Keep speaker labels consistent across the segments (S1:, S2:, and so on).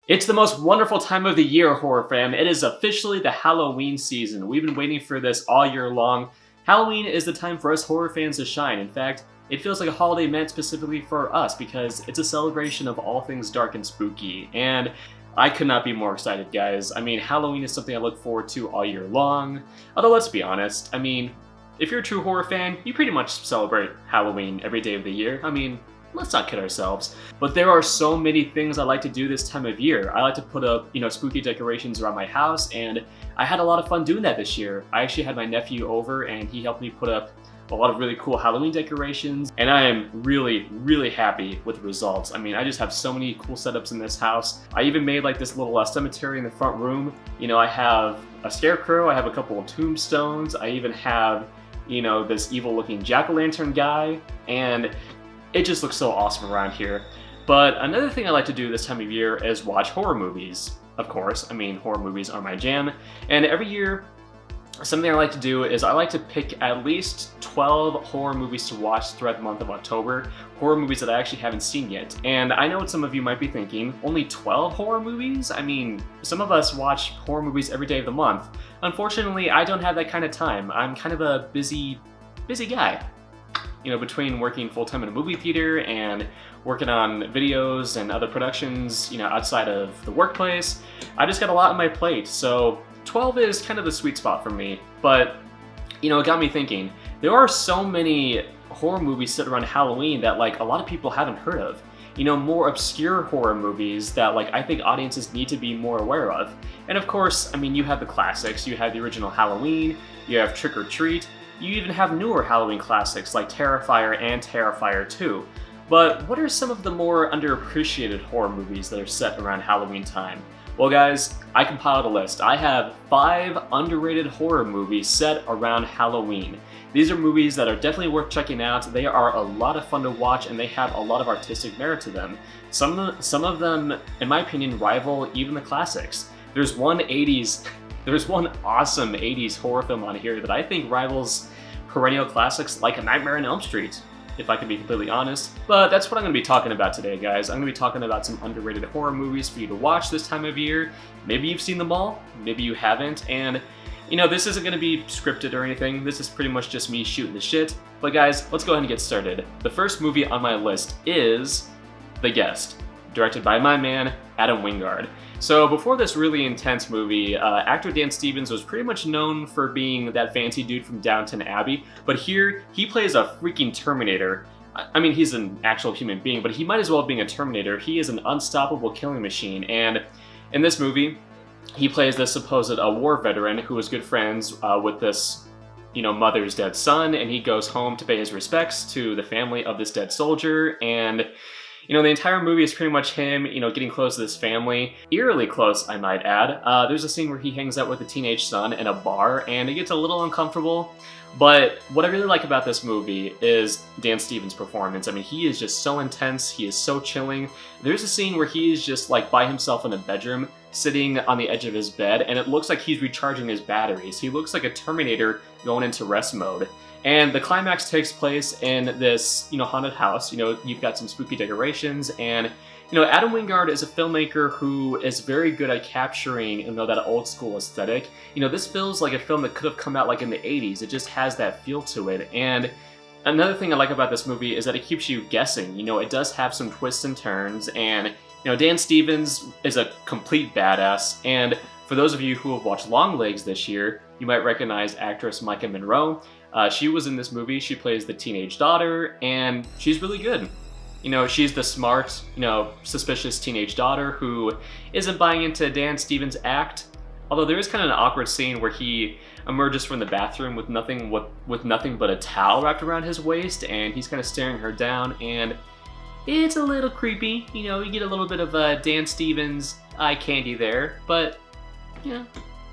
S1: It's the most wonderful time of the year, horror fam. It is officially the Halloween season. We've been waiting for this all year long. Halloween is the time for us horror fans to shine. In fact, it feels like a holiday meant specifically for us because it's a celebration of all things dark and spooky. And I could not be more excited, guys. I mean, Halloween is something I look forward to all year long. Although, let's be honest, if you're a true horror fan, you pretty much celebrate Halloween every day of the year. Let's not kid ourselves. But there are so many things I like to do this time of year. I like to put up, spooky decorations around my house, and I had a lot of fun doing that this year. I actually had my nephew over, and he helped me put up a lot of really cool Halloween decorations, and I am really, really happy with the results. I just have so many cool setups in this house. I even made like this little cemetery in the front room. I have a scarecrow, I have a couple of tombstones, I even have, this evil-looking jack-o'-lantern guy, and it just looks so awesome around here. But another thing I like to do this time of year is watch horror movies. Of course, horror movies are my jam. And every year, something I like to do is I like to pick at least 12 horror movies to watch throughout the month of October. Horror movies that I actually haven't seen yet. And I know what some of you might be thinking, only 12 horror movies? Some of us watch horror movies every day of the month. Unfortunately, I don't have that kind of time. I'm kind of a busy guy. Between working full-time in a movie theater and working on videos and other productions, outside of the workplace, I just got a lot on my plate. So 12 is kind of the sweet spot for me. But, it got me thinking, there are so many horror movies set around Halloween that, a lot of people haven't heard of. More obscure horror movies that, I think audiences need to be more aware of. And of course, you have the classics. You have the original Halloween, you have Trick or Treat, you even have newer Halloween classics like Terrifier and Terrifier 2. But what are some of the more underappreciated horror movies that are set around Halloween time? Well guys, I compiled a list. I have 5 underrated horror movies set around Halloween. These are movies that are definitely worth checking out. They are a lot of fun to watch and they have a lot of artistic merit to them. Some of them, in my opinion, rival even the classics. There's one awesome 80s horror film on here that I think rivals perennial classics like A Nightmare on Elm Street, if I can be completely honest. But that's what I'm going to be talking about today, guys. I'm going to be talking about some underrated horror movies for you to watch this time of year. Maybe you've seen them all, maybe you haven't, and this isn't going to be scripted or anything. This is pretty much just me shooting the shit. But guys, let's go ahead and get started. The first movie on my list is The Guest, directed by my man, Adam Wingard. So before this really intense movie, actor Dan Stevens was pretty much known for being that fancy dude from Downton Abbey, but here he plays a freaking Terminator. He's an actual human being, but he might as well be a Terminator. He is an unstoppable killing machine, and in this movie, he plays this supposed war veteran who is good friends with this mother's dead son, and he goes home to pay his respects to the family of this dead soldier, and the entire movie is pretty much him, getting close to this family. Eerily close, I might add. There's a scene where he hangs out with a teenage son in a bar, and it gets a little uncomfortable. But what I really like about this movie is Dan Stevens' performance. He is just so intense, he is so chilling. There's a scene where he is just by himself in a bedroom, sitting on the edge of his bed, and it looks like he's recharging his batteries. He looks like a Terminator going into rest mode. And the climax takes place in this, haunted house. You've got some spooky decorations, and Adam Wingard is a filmmaker who is very good at capturing, that old school aesthetic. This feels like a film that could have come out in the 80s. It just has that feel to it. And another thing I like about this movie is that it keeps you guessing. It does have some twists and turns, and Dan Stevens is a complete badass. And for those of you who have watched Longlegs this year, you might recognize actress Micah Monroe. She was in this movie. She plays the teenage daughter, and she's really good. She's the smart, suspicious teenage daughter who isn't buying into Dan Stevens' act. Although there is kind of an awkward scene where he emerges from the bathroom with nothing but a towel wrapped around his waist, and he's kind of staring her down, and it's a little creepy. You get a little bit of Dan Stevens eye candy there, but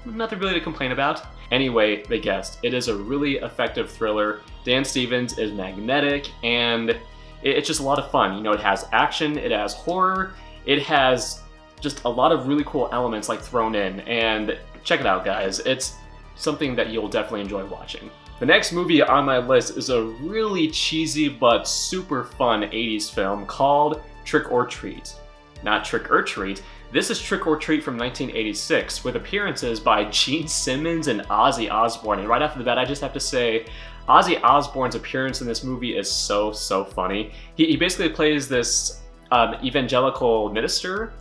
S1: nothing really to complain about. Anyway, The Guest. It is a really effective thriller. Dan Stevens is magnetic, and it's just a lot of fun. It has action, it has horror, it has just a lot of really cool elements thrown in, and check it out, guys. It's something that you'll definitely enjoy watching. The next movie on my list is a really cheesy but super fun 80s film called Trick or Treat. not Trick or Treat. This is Trick or Treat from 1986, with appearances by Gene Simmons and Ozzy Osbourne. And right off the bat, I just have to say, Ozzy Osbourne's appearance in this movie is so funny. He basically plays this evangelical minister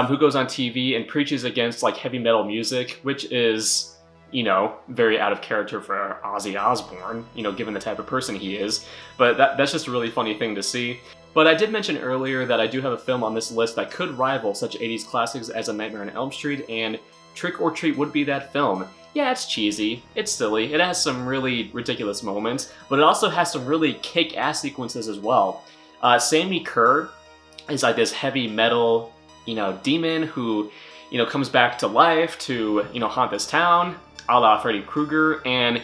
S1: who goes on TV and preaches against like heavy metal music, which is, you know, very out of character for Ozzy Osbourne, you know, given the type of person he is. But that's just a really funny thing to see. But I did mention earlier that I do have a film on this list that could rival such 80s classics as A Nightmare on Elm Street, and Trick or Treat would be that film. Yeah, it's cheesy, it's silly, it has some really ridiculous moments, but it also has some really kick-ass sequences as well. Sammy Kerr is like this heavy metal, you know, demon who, you know, comes back to life to, you know, haunt this town, a la Freddy Krueger, and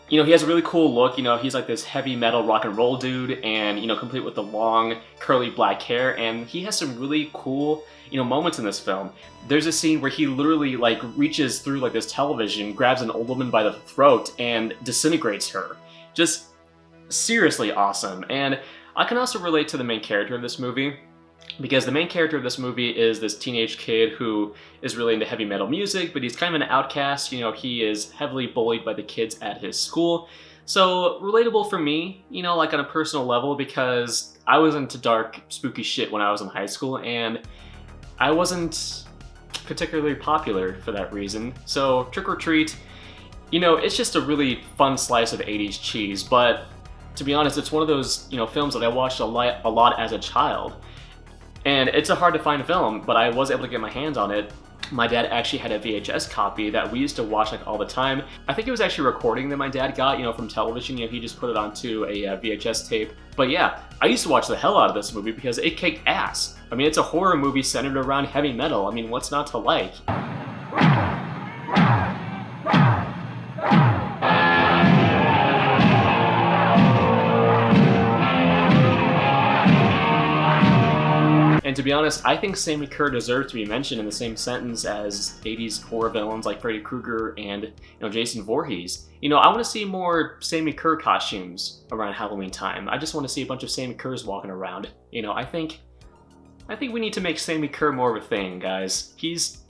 S1: you know, he has a really cool look. You know, he's like this heavy metal rock and roll dude, and, you know, complete with the long curly black hair, and he has some really cool, you know, moments in this film. There's a scene where he literally like reaches through like this television, grabs an old woman by the throat, and disintegrates her. Just seriously awesome. And I can also relate to the main character of this movie, because the main character of this movie is this teenage kid who is really into heavy metal music, but he's kind of an outcast. You know, he is heavily bullied by the kids at his school. So relatable for me, you know, like on a personal level, because I was into dark, spooky shit when I was in high school, and I wasn't particularly popular for that reason. So Trick or Treat, you know, it's just a really fun slice of 80s cheese, but to be honest, it's one of those, you know, films that I watched a lot as a child. And it's a hard to find film, but I was able to get my hands on it. My dad actually had a VHS copy that we used to watch like all the time. I think it was actually a recording that my dad got, you know, from television. You know, he just put it onto a VHS tape. But yeah, I used to watch the hell out of this movie because it kicked ass. I mean, it's a horror movie centered around heavy metal. I mean, what's not to like? And to be honest, I think Sammy Kerr deserves to be mentioned in the same sentence as 80s horror villains like Freddy Krueger and, you know, Jason Voorhees. You know, I want to see more Sammy Kerr costumes around Halloween time. I just want to see a bunch of Sammy Kerrs walking around. You know, I think we need to make Sammy Kerr more of a thing, guys. He's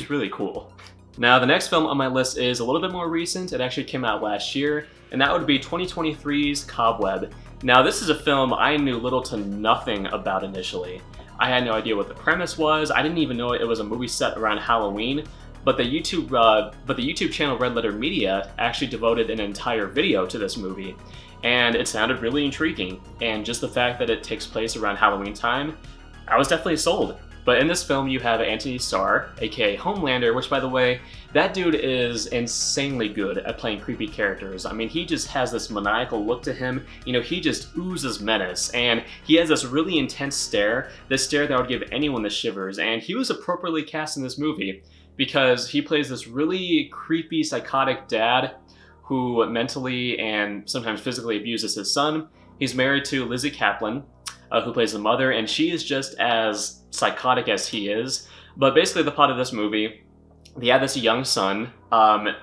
S1: really cool. Now, the next film on my list is a little bit more recent. It actually came out last year, and that would be 2023's Cobweb. Now, this is a film I knew little to nothing about initially. I had no idea what the premise was. I didn't even know it was a movie set around Halloween, but the YouTube channel Red Letter Media actually devoted an entire video to this movie, and it sounded really intriguing. And just the fact that it takes place around Halloween time, I was definitely sold. But in this film, you have Anthony Starr, aka Homelander, which, by the way, that dude is insanely good at playing creepy characters. I mean, he just has this maniacal look to him. You know, he just oozes menace, and he has this really intense stare, this stare that would give anyone the shivers, and he was appropriately cast in this movie because he plays this really creepy, psychotic dad who mentally and sometimes physically abuses his son. He's married to Lizzie Kaplan, who plays the mother, and she is just as psychotic as he is. But basically the plot of this movie, they have this young son,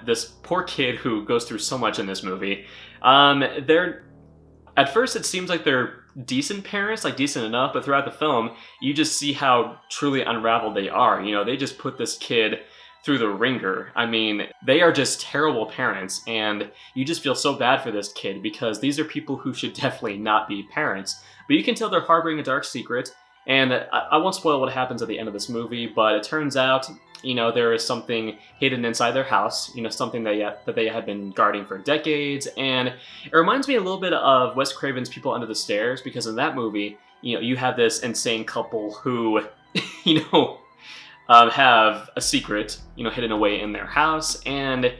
S1: this poor kid who goes through so much in this movie. At first it seems like they're decent parents, like decent enough, but throughout the film, you just see how truly unraveled they are. You know, they just put this kid through the ringer. I mean, they are just terrible parents, and you just feel so bad for this kid because these are people who should definitely not be parents. But you can tell they're harboring a dark secret, and I won't spoil what happens at the end of this movie, but it turns out, you know, there is something hidden inside their house, you know, something that they have been guarding for decades, and it reminds me a little bit of Wes Craven's People Under the Stairs, because in that movie, you know, you have this insane couple who, you know, have a secret, you know, hidden away in their house, and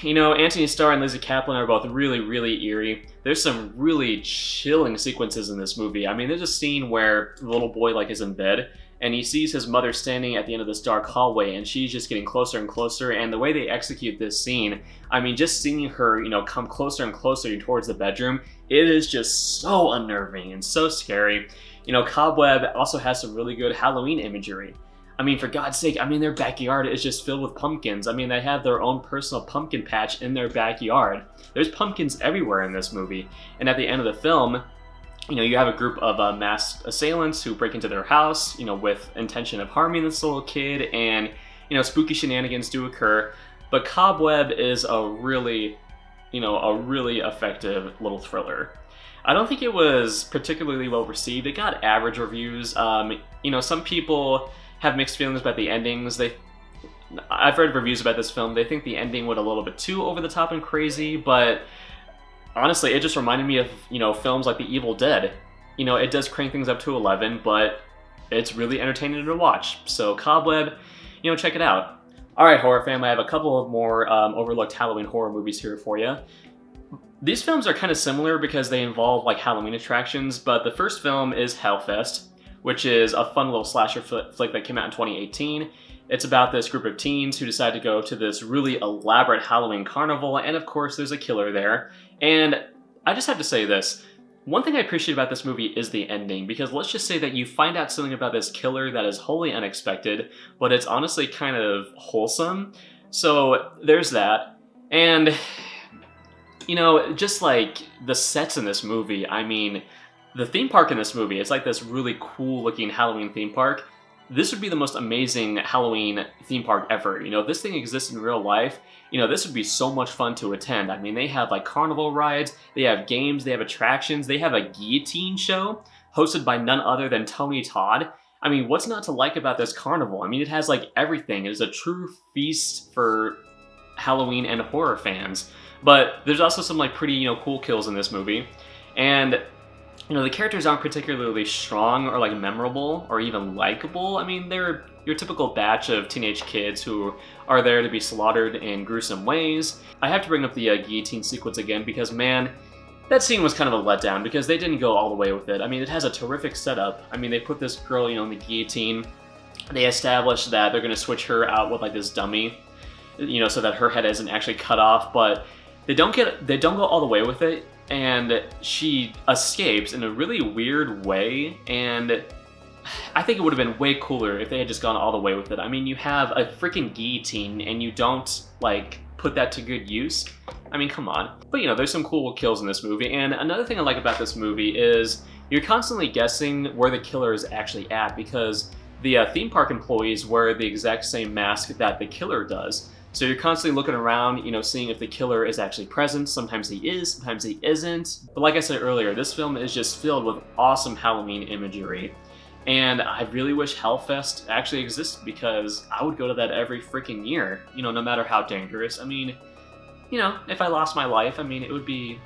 S1: you know, Anthony Starr and Lizzie Kaplan are both really, really eerie. There's some really chilling sequences in this movie. I mean, there's a scene where the little boy like is in bed, and he sees his mother standing at the end of this dark hallway, and she's just getting closer and closer. And the way they execute this scene, I mean, just seeing her, you know, come closer and closer towards the bedroom, it is just so unnerving and so scary. You know, Cobweb also has some really good Halloween imagery. I mean, for God's sake, I mean, their backyard is just filled with pumpkins. I mean, they have their own personal pumpkin patch in their backyard. There's pumpkins everywhere in this movie. And at the end of the film, You have a group of masked assailants who break into their house, with intention of harming this little kid, and, spooky shenanigans do occur. But Cobweb is a really effective little thriller. I don't think it was particularly well received. It got average reviews. Some people have mixed feelings about the endings. I've read reviews about this film. They think the ending went a little bit too over the top and crazy, but honestly, it just reminded me of, films like The Evil Dead. It does crank things up to 11, but it's really entertaining to watch. So Cobweb, check it out. Alright, horror fam, I have a couple of more overlooked Halloween horror movies here for you. These films are kind of similar because they involve like Halloween attractions, but the first film is Hellfest, which is a fun little slasher flick that came out in 2018. It's about this group of teens who decide to go to this really elaborate Halloween carnival, and of course there's a killer there. And I just have to say this. One thing I appreciate about this movie is the ending, because let's just say that you find out something about this killer that is wholly unexpected, but it's honestly kind of wholesome. So there's that. And, just like the sets in this movie, I mean, the theme park in this movie, it's like this really cool looking Halloween theme park. This would be the most amazing Halloween theme park ever. If this thing exists in real life, this would be so much fun to attend. I mean, they have like carnival rides, they have games, they have attractions, they have a guillotine show hosted by none other than Tony Todd. I mean, what's not to like about this carnival? I mean, it has like everything. It is a true feast for Halloween and horror fans. But there's also some like pretty, cool kills in this movie. And the characters aren't particularly strong or like memorable or even likable. I mean, they're your typical batch of teenage kids who are there to be slaughtered in gruesome ways. I have to bring up the guillotine sequence again because, man, that scene was kind of a letdown because they didn't go all the way with it. I mean, it has a terrific setup. I mean, they put this girl, in the guillotine. They establish that they're going to switch her out with like this dummy, so that her head isn't actually cut off, but they don't go all the way with it. And she escapes in a really weird way, and I think it would have been way cooler if they had just gone all the way with it. I mean, you have a freaking guillotine, and you don't, like, put that to good use. I mean, come on. But, there's some cool kills in this movie, and another thing I like about this movie is you're constantly guessing where the killer is actually at, because the theme park employees wear the exact same mask that the killer does. So you're constantly looking around, seeing if the killer is actually present. Sometimes he is, sometimes he isn't. But like I said earlier, this film is just filled with awesome Halloween imagery. And I really wish Hellfest actually existed because I would go to that every freaking year, no matter how dangerous. I mean, if I lost my life, I mean, it would be,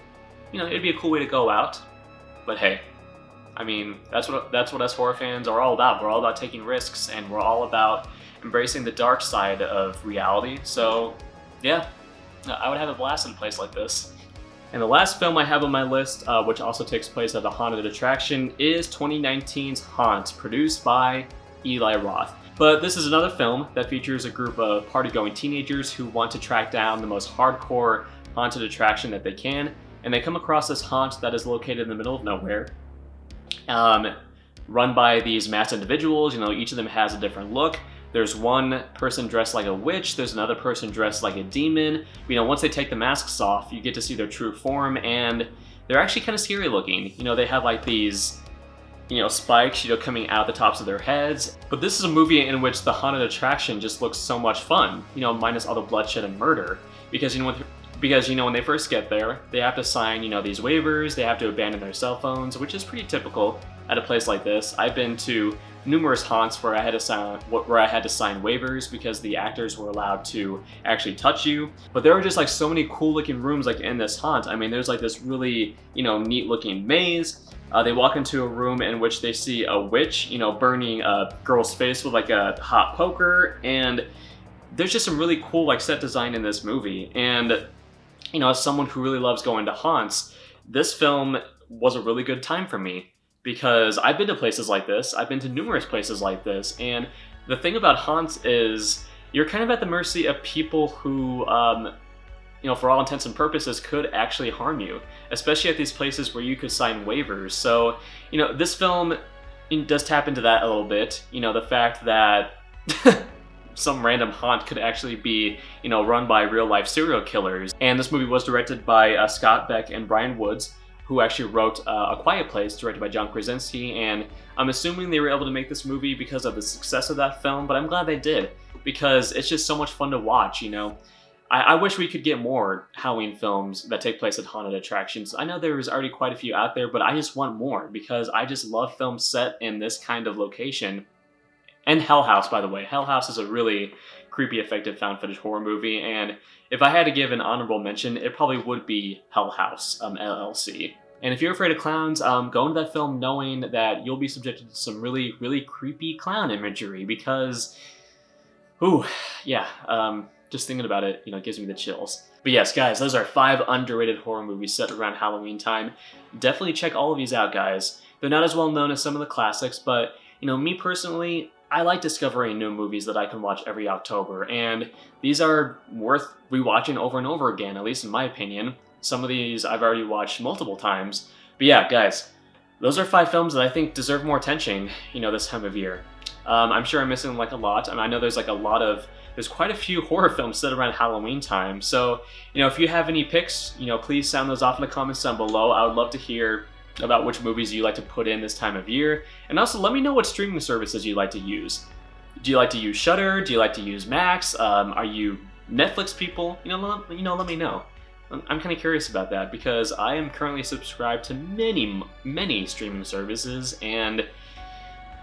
S1: it'd be a cool way to go out. But hey, I mean, that's what us horror fans are all about. We're all about taking risks, and we're all about embracing the dark side of reality. So yeah, I would have a blast in a place like this. And the last film I have on my list, which also takes place at a haunted attraction, is 2019's Haunt, produced by Eli Roth. But this is another film that features a group of party-going teenagers who want to track down the most hardcore haunted attraction that they can, and they come across this haunt that is located in the middle of nowhere, run by these masked individuals. Each of them has a different look. There's one person dressed like a witch, there's another person dressed like a demon. Once they take the masks off, you get to see their true form, and they're actually kind of scary looking. They have like these, spikes, coming out the tops of their heads. But this is a movie in which the haunted attraction just looks so much fun, minus all the bloodshed and murder. Because, when they first get there, they have to sign, these waivers, they have to abandon their cell phones, which is pretty typical at a place like this. I've been to numerous haunts where I had to sign waivers because the actors were allowed to actually touch you. But there were just like so many cool looking rooms like in this haunt. I mean, there's like this really, neat looking maze. They walk into a room in which they see a witch, burning a girl's face with like a hot poker, and there's just some really cool like set design in this movie. And as someone who really loves going to haunts, this film was a really good time for me. Because I've been to places like this, I've been to numerous places like this, and the thing about haunts is you're kind of at the mercy of people who, for all intents and purposes, could actually harm you, especially at these places where you could sign waivers. So, this film does tap into that a little bit, the fact that some random haunt could actually be, run by real-life serial killers. And this movie was directed by Scott Beck and Brian Woods, who actually wrote A Quiet Place, directed by John Krasinski, and I'm assuming they were able to make this movie because of the success of that film, but I'm glad they did, because it's just so much fun to watch, you know? I wish we could get more Halloween films that take place at haunted attractions. I know there's already quite a few out there, but I just want more, because I just love films set in this kind of location. And Hell House, by the way. Hell House is a really creepy, effective found footage horror movie, and if I had to give an honorable mention, it probably would be Hell House, LLC. And if you're afraid of clowns, go into that film knowing that you'll be subjected to some really, really creepy clown imagery, because, ooh, yeah, just thinking about it, you know, gives me the chills. But yes, guys, those are 5 underrated horror movies set around Halloween time. Definitely check all of these out, guys. They're not as well known as some of the classics, but, you know, me personally, I like discovering new movies that I can watch every October, and these are worth rewatching over and over again, at least in my opinion. Some of these I've already watched multiple times. But yeah, guys, those are 5 films that I think deserve more attention, you know, this time of year. I'm sure I'm missing like a lot. I mean, I know there's there's quite a few horror films set around Halloween time. So, you know, if you have any picks, you know, please sound those off in the comments down below. I would love to hear about which movies you like to put in this time of year. And also let me know what streaming services you like to use. Do you like to use Shudder? Do you like to use Max? Are you Netflix people? You know, let me know. I'm kind of curious about that, because I am currently subscribed to many streaming services, and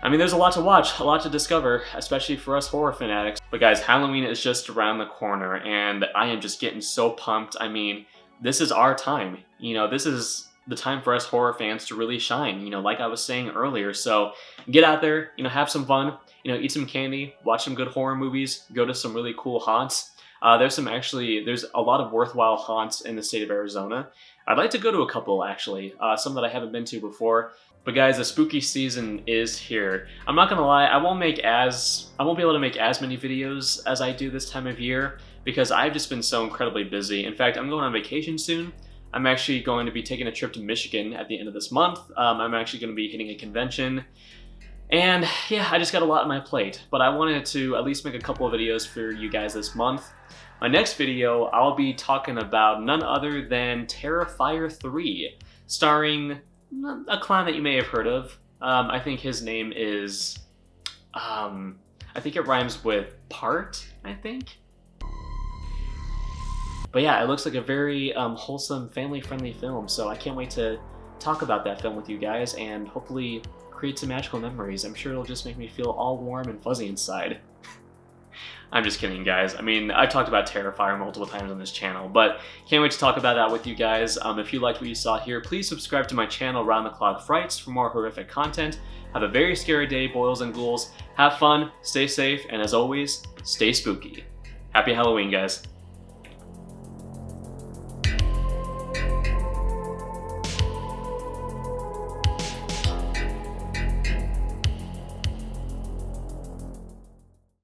S1: I mean, there's a lot to watch, a lot to discover, especially for us horror fanatics. But guys, Halloween is just around the corner, and I am just getting so pumped. I mean, this is our time. You know, this is the time for us horror fans to really shine, you know, like I was saying earlier. So get out there, you know, have some fun, you know, eat some candy, watch some good horror movies, go to some really cool haunts. There's a lot of worthwhile haunts in the state of Arizona. I'd like to go to a couple, actually, some that I haven't been to before. But guys, the spooky season is here. I'm not gonna lie, I won't be able to make as many videos as I do this time of year, because I've just been so incredibly busy. In fact, I'm going on vacation soon. I'm actually going to be taking a trip to Michigan at the end of this month. I'm actually going to be hitting a convention. And yeah, I just got a lot on my plate, but I wanted to at least make a couple of videos for you guys this month. My next video, I'll be talking about none other than Terrifier 3, starring a clown that you may have heard of. I think his name is, I think it rhymes with Part, I think. But yeah, it looks like a very wholesome, family-friendly film, so I can't wait to talk about that film with you guys and hopefully create some magical memories. I'm sure it'll just make me feel all warm and fuzzy inside. I'm just kidding, guys. I mean, I've talked about Terrifier multiple times on this channel, but can't wait to talk about that with you guys. If you liked what you saw here, please subscribe to my channel, Round the Clock Frights, for more horrific content. Have a very scary day, boils and ghouls. Have fun, stay safe, and as always, stay spooky. Happy Halloween, guys.